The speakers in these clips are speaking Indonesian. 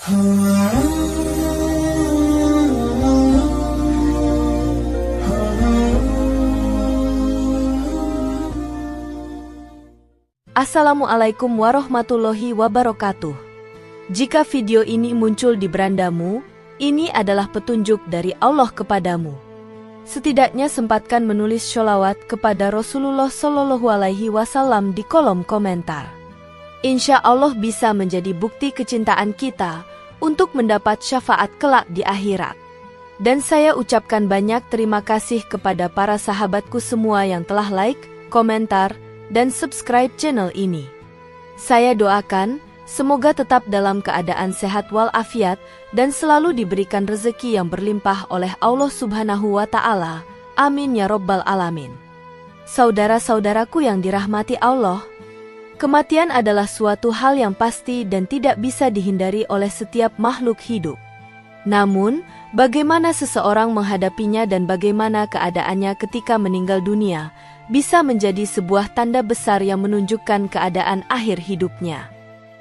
Assalamualaikum warahmatullahi wabarakatuh. Jika video ini muncul di berandamu, ini adalah petunjuk dari Allah kepadamu. Setidaknya sempatkan menulis sholawat kepada Rasulullah Shallallahu Alaihi Wasallam di kolom komentar. Insya Allah bisa menjadi bukti kecintaan kita untuk mendapat syafaat kelak di akhirat. Dan saya ucapkan banyak terima kasih kepada para sahabatku semua yang telah like, komentar, dan subscribe channel ini. Saya doakan, semoga tetap dalam keadaan sehat walafiat dan selalu diberikan rezeki yang berlimpah oleh Allah Subhanahu wa Ta'ala. Amin ya Rabbal Alamin. Saudara-saudaraku yang dirahmati Allah, kematian adalah suatu hal yang pasti dan tidak bisa dihindari oleh setiap makhluk hidup. Namun, bagaimana seseorang menghadapinya dan bagaimana keadaannya ketika meninggal dunia bisa menjadi sebuah tanda besar yang menunjukkan keadaan akhir hidupnya.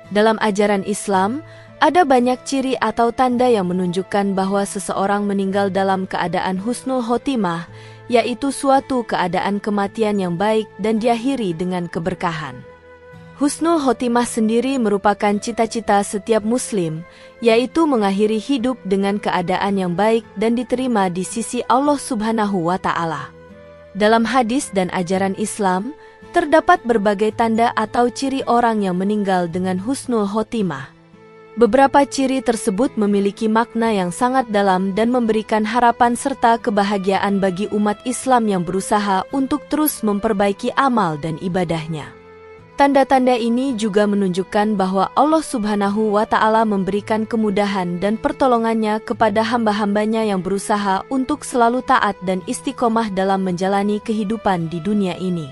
Dalam ajaran Islam, ada banyak ciri atau tanda yang menunjukkan bahwa seseorang meninggal dalam keadaan husnul khotimah, yaitu suatu keadaan kematian yang baik dan diakhiri dengan keberkahan. Husnul khotimah sendiri merupakan cita-cita setiap muslim, yaitu mengakhiri hidup dengan keadaan yang baik dan diterima di sisi Allah Subhanahu wa Ta'ala. Dalam hadis dan ajaran Islam, terdapat berbagai tanda atau ciri orang yang meninggal dengan husnul khotimah. Beberapa ciri tersebut memiliki makna yang sangat dalam dan memberikan harapan serta kebahagiaan bagi umat Islam yang berusaha untuk terus memperbaiki amal dan ibadahnya. Tanda-tanda ini juga menunjukkan bahwa Allah Subhanahu wa Ta'ala memberikan kemudahan dan pertolongannya kepada hamba-hambanya yang berusaha untuk selalu taat dan istiqomah dalam menjalani kehidupan di dunia ini.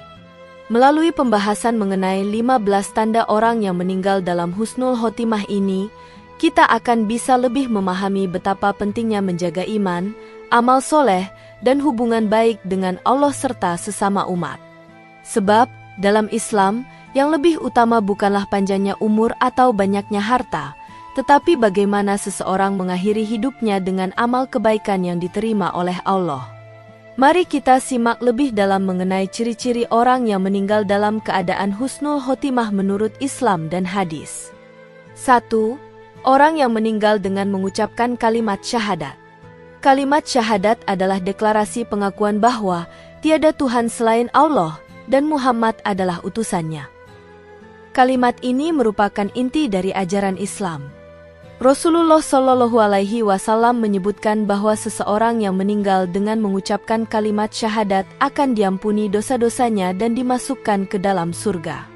Melalui pembahasan mengenai 15 tanda orang yang meninggal dalam husnul khotimah ini, kita akan bisa lebih memahami betapa pentingnya menjaga iman, amal soleh, dan hubungan baik dengan Allah serta sesama umat. Sebab, dalam Islam, yang lebih utama bukanlah panjangnya umur atau banyaknya harta, tetapi bagaimana seseorang mengakhiri hidupnya dengan amal kebaikan yang diterima oleh Allah. Mari kita simak lebih dalam mengenai ciri-ciri orang yang meninggal dalam keadaan husnul khotimah menurut Islam dan hadis. 1. Orang yang meninggal dengan mengucapkan kalimat syahadat. Kalimat syahadat adalah deklarasi pengakuan bahwa tiada Tuhan selain Allah dan Muhammad adalah utusannya. Kalimat ini merupakan inti dari ajaran Islam. Rasulullah Shallallahu Alaihi Wasallam menyebutkan bahwa seseorang yang meninggal dengan mengucapkan kalimat syahadat akan diampuni dosa-dosanya dan dimasukkan ke dalam surga.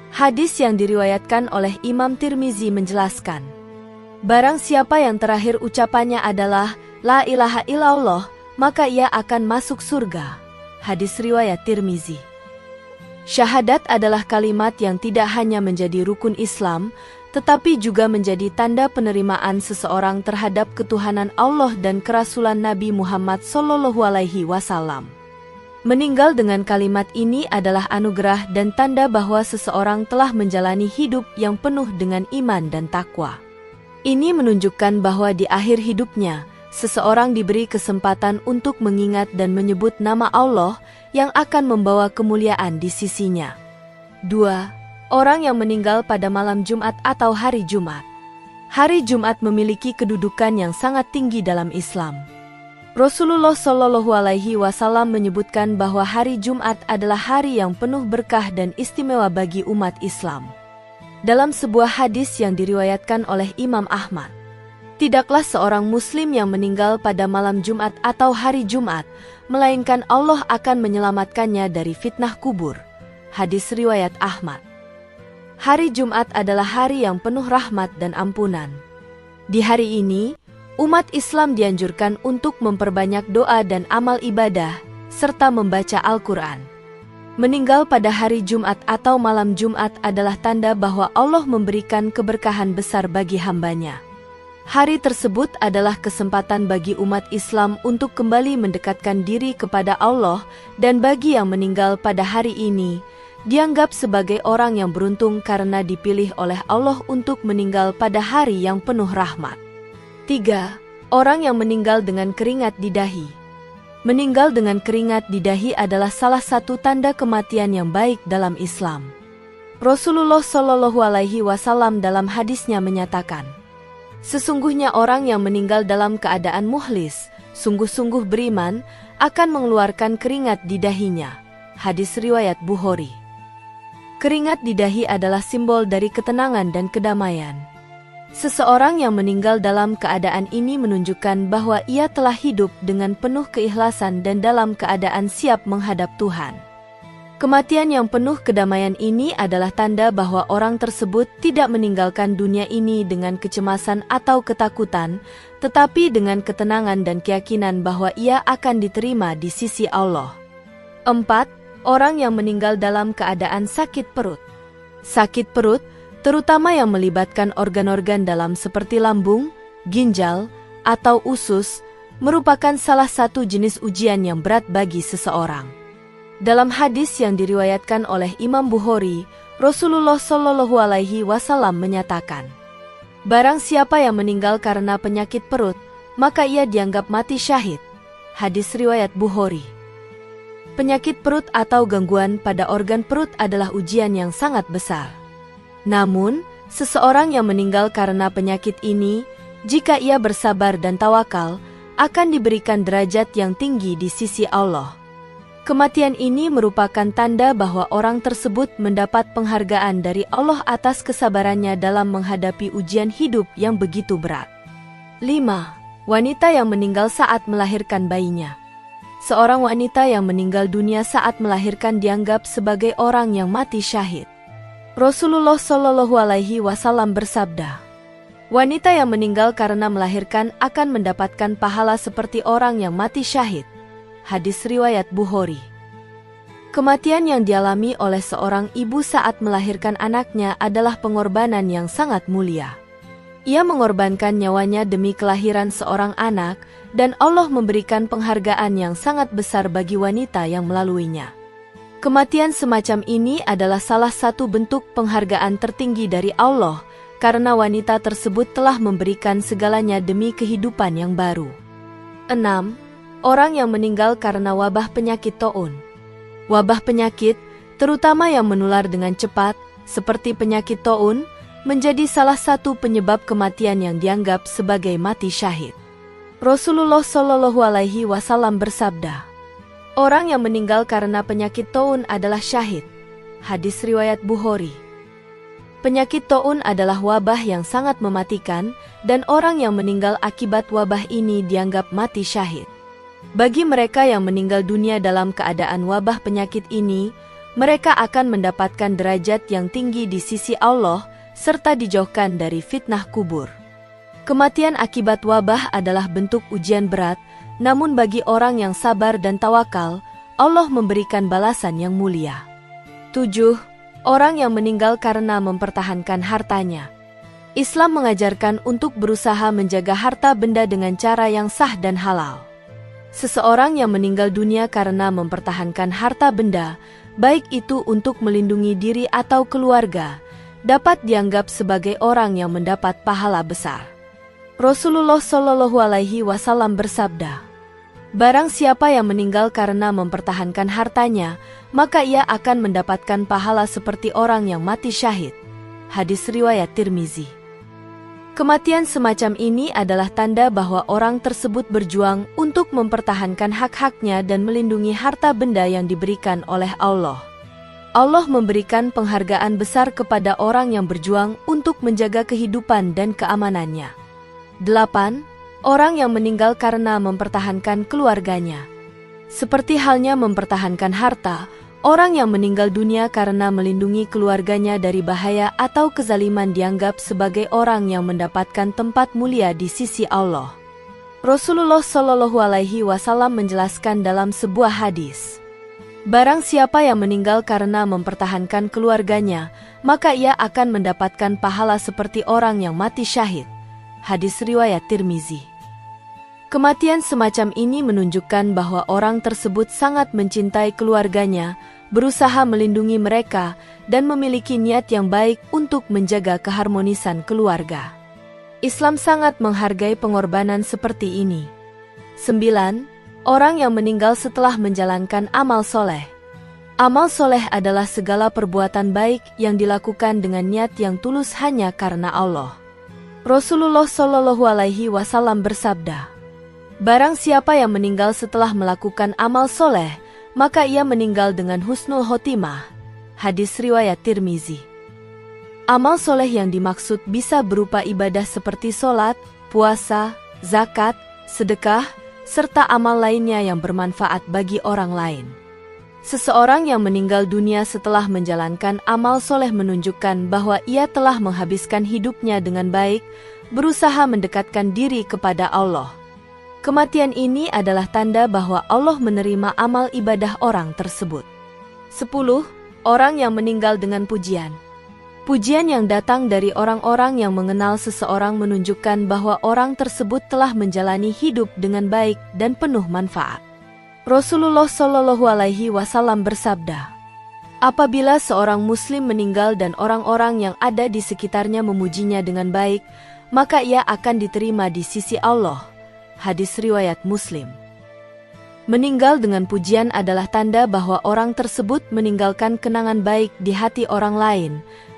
Hadis yang diriwayatkan oleh Imam Tirmizi menjelaskan, barang siapa yang terakhir ucapannya adalah La ilaha illallah, maka ia akan masuk surga. Hadis riwayat Tirmizi. Syahadat adalah kalimat yang tidak hanya menjadi rukun Islam, tetapi juga menjadi tanda penerimaan seseorang terhadap ketuhanan Allah dan kerasulan Nabi Muhammad Shallallahu Alaihi Wasallam. Meninggal dengan kalimat ini adalah anugerah dan tanda bahwa seseorang telah menjalani hidup yang penuh dengan iman dan takwa. Ini menunjukkan bahwa di akhir hidupnya, seseorang diberi kesempatan untuk mengingat dan menyebut nama Allah yang akan membawa kemuliaan di sisinya. 2. Orang yang meninggal pada malam Jumat atau hari Jumat. Hari Jumat memiliki kedudukan yang sangat tinggi dalam Islam. Rasulullah Shallallahu Alaihi Wasallam menyebutkan bahwa hari Jumat adalah hari yang penuh berkah dan istimewa bagi umat Islam. Dalam sebuah hadis yang diriwayatkan oleh Imam Ahmad, tidaklah seorang muslim yang meninggal pada malam Jumat atau hari Jumat, melainkan Allah akan menyelamatkannya dari fitnah kubur. Hadis riwayat Ahmad. Hari Jumat adalah hari yang penuh rahmat dan ampunan. Di hari ini, umat Islam dianjurkan untuk memperbanyak doa dan amal ibadah, serta membaca Al-Quran. Meninggal pada hari Jumat atau malam Jumat adalah tanda bahwa Allah memberikan keberkahan besar bagi hambanya. Hari tersebut adalah kesempatan bagi umat Islam untuk kembali mendekatkan diri kepada Allah, dan bagi yang meninggal pada hari ini, dianggap sebagai orang yang beruntung karena dipilih oleh Allah untuk meninggal pada hari yang penuh rahmat. 3. Orang yang meninggal dengan keringat di dahi. Meninggal dengan keringat di dahi adalah salah satu tanda kematian yang baik dalam Islam. Rasulullah Shallallahu Alaihi Wasallam dalam hadisnya menyatakan, sesungguhnya orang yang meninggal dalam keadaan mukhlis, sungguh-sungguh beriman, akan mengeluarkan keringat di dahinya. Hadis riwayat Bukhari. Keringat di dahi adalah simbol dari ketenangan dan kedamaian. Seseorang yang meninggal dalam keadaan ini menunjukkan bahwa ia telah hidup dengan penuh keikhlasan dan dalam keadaan siap menghadap Tuhan. Kematian yang penuh kedamaian ini adalah tanda bahwa orang tersebut tidak meninggalkan dunia ini dengan kecemasan atau ketakutan, tetapi dengan ketenangan dan keyakinan bahwa ia akan diterima di sisi Allah. 4. Orang yang meninggal dalam keadaan sakit perut. Sakit perut, terutama yang melibatkan organ-organ dalam seperti lambung, ginjal, atau usus, merupakan salah satu jenis ujian yang berat bagi seseorang. Dalam hadis yang diriwayatkan oleh Imam Bukhari, Rasulullah Shallallahu Alaihi Wasallam menyatakan, barang siapa yang meninggal karena penyakit perut, maka ia dianggap mati syahid. Hadis riwayat Bukhari. Penyakit perut atau gangguan pada organ perut adalah ujian yang sangat besar. Namun, seseorang yang meninggal karena penyakit ini, jika ia bersabar dan tawakal, akan diberikan derajat yang tinggi di sisi Allah. Kematian ini merupakan tanda bahwa orang tersebut mendapat penghargaan dari Allah atas kesabarannya dalam menghadapi ujian hidup yang begitu berat. 5. Wanita yang meninggal saat melahirkan bayinya. Seorang wanita yang meninggal dunia saat melahirkan dianggap sebagai orang yang mati syahid. Rasulullah Shallallahu Alaihi Wasallam bersabda, wanita yang meninggal karena melahirkan akan mendapatkan pahala seperti orang yang mati syahid. Hadis riwayat Bukhari. Kematian yang dialami oleh seorang ibu saat melahirkan anaknya adalah pengorbanan yang sangat mulia. Ia mengorbankan nyawanya demi kelahiran seorang anak, dan Allah memberikan penghargaan yang sangat besar bagi wanita yang melaluinya. Kematian semacam ini adalah salah satu bentuk penghargaan tertinggi dari Allah, karena wanita tersebut telah memberikan segalanya demi kehidupan yang baru. 6. Orang yang meninggal karena wabah penyakit taun. Wabah penyakit, terutama yang menular dengan cepat, seperti penyakit taun, menjadi salah satu penyebab kematian yang dianggap sebagai mati syahid. Rasulullah Shallallahu Alaihi Wasallam bersabda, orang yang meninggal karena penyakit taun adalah syahid. Hadis riwayat Bukhari. Penyakit taun adalah wabah yang sangat mematikan, dan orang yang meninggal akibat wabah ini dianggap mati syahid. Bagi mereka yang meninggal dunia dalam keadaan wabah penyakit ini, mereka akan mendapatkan derajat yang tinggi di sisi Allah, serta dijauhkan dari fitnah kubur. Kematian akibat wabah adalah bentuk ujian berat, namun bagi orang yang sabar dan tawakal, Allah memberikan balasan yang mulia. 7. Orang yang meninggal karena mempertahankan hartanya. Islam mengajarkan untuk berusaha menjaga harta benda dengan cara yang sah dan halal. Seseorang yang meninggal dunia karena mempertahankan harta benda, baik itu untuk melindungi diri atau keluarga, dapat dianggap sebagai orang yang mendapat pahala besar. Rasulullah Shallallahu Alaihi Wasallam bersabda, barang siapa yang meninggal karena mempertahankan hartanya, maka ia akan mendapatkan pahala seperti orang yang mati syahid. Hadis riwayat Tirmizi. Kematian semacam ini adalah tanda bahwa orang tersebut berjuang untuk mempertahankan hak-haknya dan melindungi harta benda yang diberikan oleh Allah. Allah memberikan penghargaan besar kepada orang yang berjuang untuk menjaga kehidupan dan keamanannya. 8. Orang yang meninggal karena mempertahankan keluarganya. Seperti halnya mempertahankan harta, orang yang meninggal dunia karena melindungi keluarganya dari bahaya atau kezaliman dianggap sebagai orang yang mendapatkan tempat mulia di sisi Allah. Rasulullah Shallallahu Alaihi Wasallam menjelaskan dalam sebuah hadis, barang siapa yang meninggal karena mempertahankan keluarganya, maka ia akan mendapatkan pahala seperti orang yang mati syahid. Hadis riwayat Tirmizi. Kematian semacam ini menunjukkan bahwa orang tersebut sangat mencintai keluarganya, berusaha melindungi mereka, dan memiliki niat yang baik untuk menjaga keharmonisan keluarga. Islam sangat menghargai pengorbanan seperti ini. 9. Orang yang meninggal setelah menjalankan amal soleh. Amal soleh adalah segala perbuatan baik yang dilakukan dengan niat yang tulus hanya karena Allah. Rasulullah Shallallahu Alaihi Wasallam bersabda, "Barang siapa yang meninggal setelah melakukan amal soleh, maka ia meninggal dengan husnul khotimah." Hadis riwayat Tirmizi. Amal soleh yang dimaksud bisa berupa ibadah seperti sholat, puasa, zakat, sedekah, serta amal lainnya yang bermanfaat bagi orang lain. Seseorang yang meninggal dunia setelah menjalankan amal soleh menunjukkan bahwa ia telah menghabiskan hidupnya dengan baik, berusaha mendekatkan diri kepada Allah. Kematian ini adalah tanda bahwa Allah menerima amal ibadah orang tersebut. 10. Orang yang meninggal dengan pujian. Pujian yang datang dari orang-orang yang mengenal seseorang menunjukkan bahwa orang tersebut telah menjalani hidup dengan baik dan penuh manfaat. Rasulullah Shallallahu Alaihi Wasallam bersabda, "Apabila seorang muslim meninggal dan orang-orang yang ada di sekitarnya memujinya dengan baik, maka ia akan diterima di sisi Allah." Hadis riwayat Muslim. Meninggal dengan pujian adalah tanda bahwa orang tersebut meninggalkan kenangan baik di hati orang lain,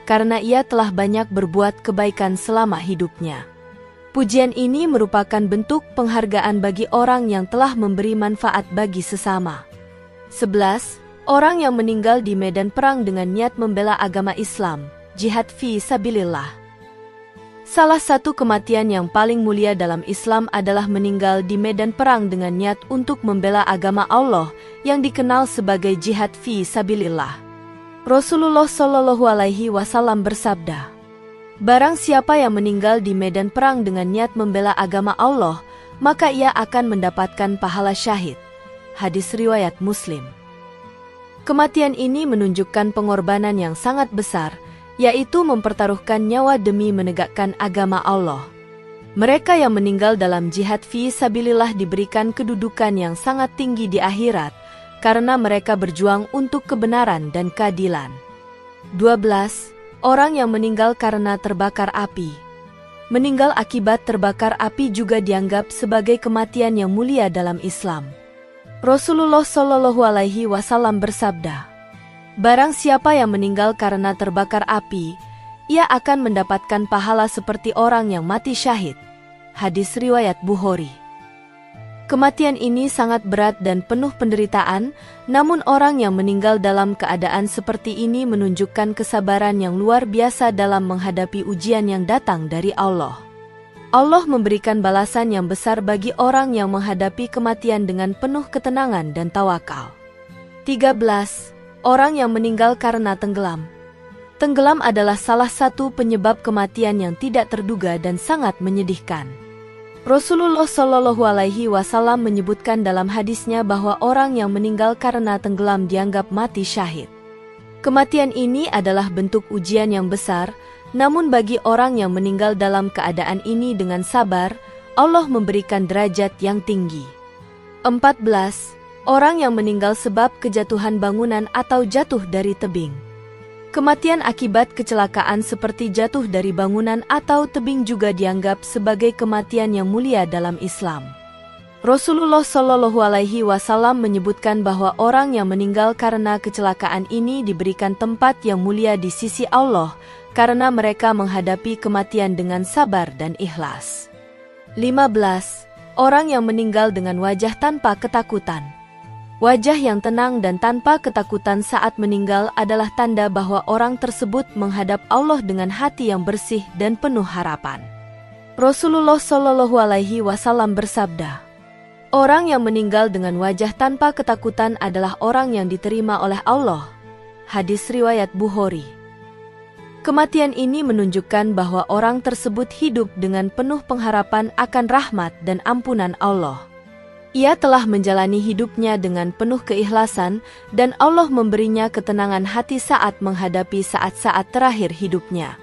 karena ia telah banyak berbuat kebaikan selama hidupnya. Pujian ini merupakan bentuk penghargaan bagi orang yang telah memberi manfaat bagi sesama. 11. Orang yang meninggal di medan perang dengan niat membela agama Islam, jihad fi sabilillah. Salah satu kematian yang paling mulia dalam Islam adalah meninggal di medan perang dengan niat untuk membela agama Allah yang dikenal sebagai jihad fi sabilillah. Rasulullah Shallallahu Alaihi Wasallam bersabda, "Barang siapa yang meninggal di medan perang dengan niat membela agama Allah, maka ia akan mendapatkan pahala syahid." Hadis riwayat Muslim. Kematian ini menunjukkan pengorbanan yang sangat besar, yaitu mempertaruhkan nyawa demi menegakkan agama Allah. Mereka yang meninggal dalam jihad fi sabilillah diberikan kedudukan yang sangat tinggi di akhirat, karena mereka berjuang untuk kebenaran dan keadilan. 12. Orang yang meninggal karena terbakar api. Meninggal akibat terbakar api juga dianggap sebagai kematian yang mulia dalam Islam. Rasulullah Shallallahu Alaihi Wasallam bersabda, "Barang siapa yang meninggal karena terbakar api, ia akan mendapatkan pahala seperti orang yang mati syahid." Hadis riwayat Bukhari. Kematian ini sangat berat dan penuh penderitaan, namun orang yang meninggal dalam keadaan seperti ini menunjukkan kesabaran yang luar biasa dalam menghadapi ujian yang datang dari Allah. Allah memberikan balasan yang besar bagi orang yang menghadapi kematian dengan penuh ketenangan dan tawakal. 13. Orang yang meninggal karena tenggelam. Tenggelam adalah salah satu penyebab kematian yang tidak terduga dan sangat menyedihkan. Rasulullah Shallallahu Alaihi Wasallam menyebutkan dalam hadisnya bahwa orang yang meninggal karena tenggelam dianggap mati syahid. Kematian ini adalah bentuk ujian yang besar, namun bagi orang yang meninggal dalam keadaan ini dengan sabar, Allah memberikan derajat yang tinggi. 14. Orang yang meninggal sebab kejatuhan bangunan atau jatuh dari tebing. Kematian akibat kecelakaan seperti jatuh dari bangunan atau tebing juga dianggap sebagai kematian yang mulia dalam Islam. Rasulullah Shallallahu Alaihi Wasallam menyebutkan bahwa orang yang meninggal karena kecelakaan ini diberikan tempat yang mulia di sisi Allah, karena mereka menghadapi kematian dengan sabar dan ikhlas. 15. Orang yang meninggal dengan wajah tanpa ketakutan. Wajah yang tenang dan tanpa ketakutan saat meninggal adalah tanda bahwa orang tersebut menghadap Allah dengan hati yang bersih dan penuh harapan. Rasulullah Shallallahu Alaihi Wasallam bersabda, "Orang yang meninggal dengan wajah tanpa ketakutan adalah orang yang diterima oleh Allah." Hadis riwayat Bukhari. Kematian ini menunjukkan bahwa orang tersebut hidup dengan penuh pengharapan akan rahmat dan ampunan Allah. Ia telah menjalani hidupnya dengan penuh keikhlasan dan Allah memberinya ketenangan hati saat menghadapi saat-saat terakhir hidupnya.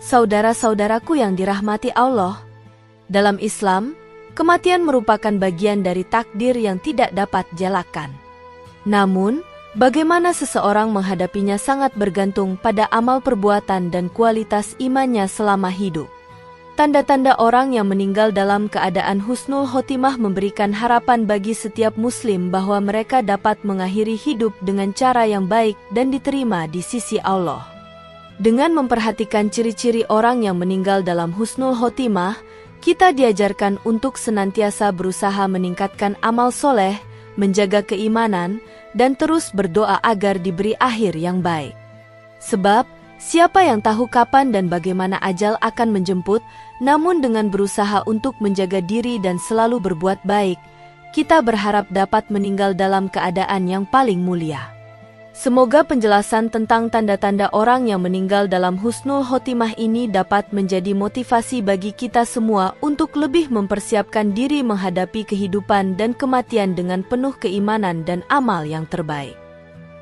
Saudara-saudaraku yang dirahmati Allah, dalam Islam, kematian merupakan bagian dari takdir yang tidak dapat dielakkan. Namun, Bagaimana seseorang menghadapinya sangat bergantung pada amal perbuatan dan kualitas imannya selama hidup. Tanda-tanda orang yang meninggal dalam keadaan husnul khotimah memberikan harapan bagi setiap muslim bahwa mereka dapat mengakhiri hidup dengan cara yang baik dan diterima di sisi Allah. Dengan memperhatikan ciri-ciri orang yang meninggal dalam husnul khotimah, kita diajarkan untuk senantiasa berusaha meningkatkan amal soleh, menjaga keimanan, dan terus berdoa agar diberi akhir yang baik. Sebab, siapa yang tahu kapan dan bagaimana ajal akan menjemput, namun dengan berusaha untuk menjaga diri dan selalu berbuat baik, kita berharap dapat meninggal dalam keadaan yang paling mulia. Semoga penjelasan tentang tanda-tanda orang yang meninggal dalam husnul khotimah ini dapat menjadi motivasi bagi kita semua untuk lebih mempersiapkan diri menghadapi kehidupan dan kematian dengan penuh keimanan dan amal yang terbaik.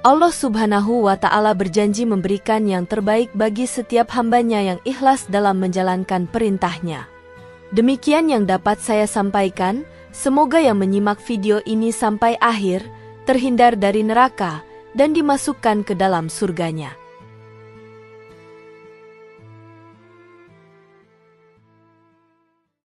Allah Subhanahu wa Ta'ala berjanji memberikan yang terbaik bagi setiap hambanya yang ikhlas dalam menjalankan perintahnya. Demikian yang dapat saya sampaikan, semoga yang menyimak video ini sampai akhir, terhindar dari neraka, dan dimasukkan ke dalam surganya.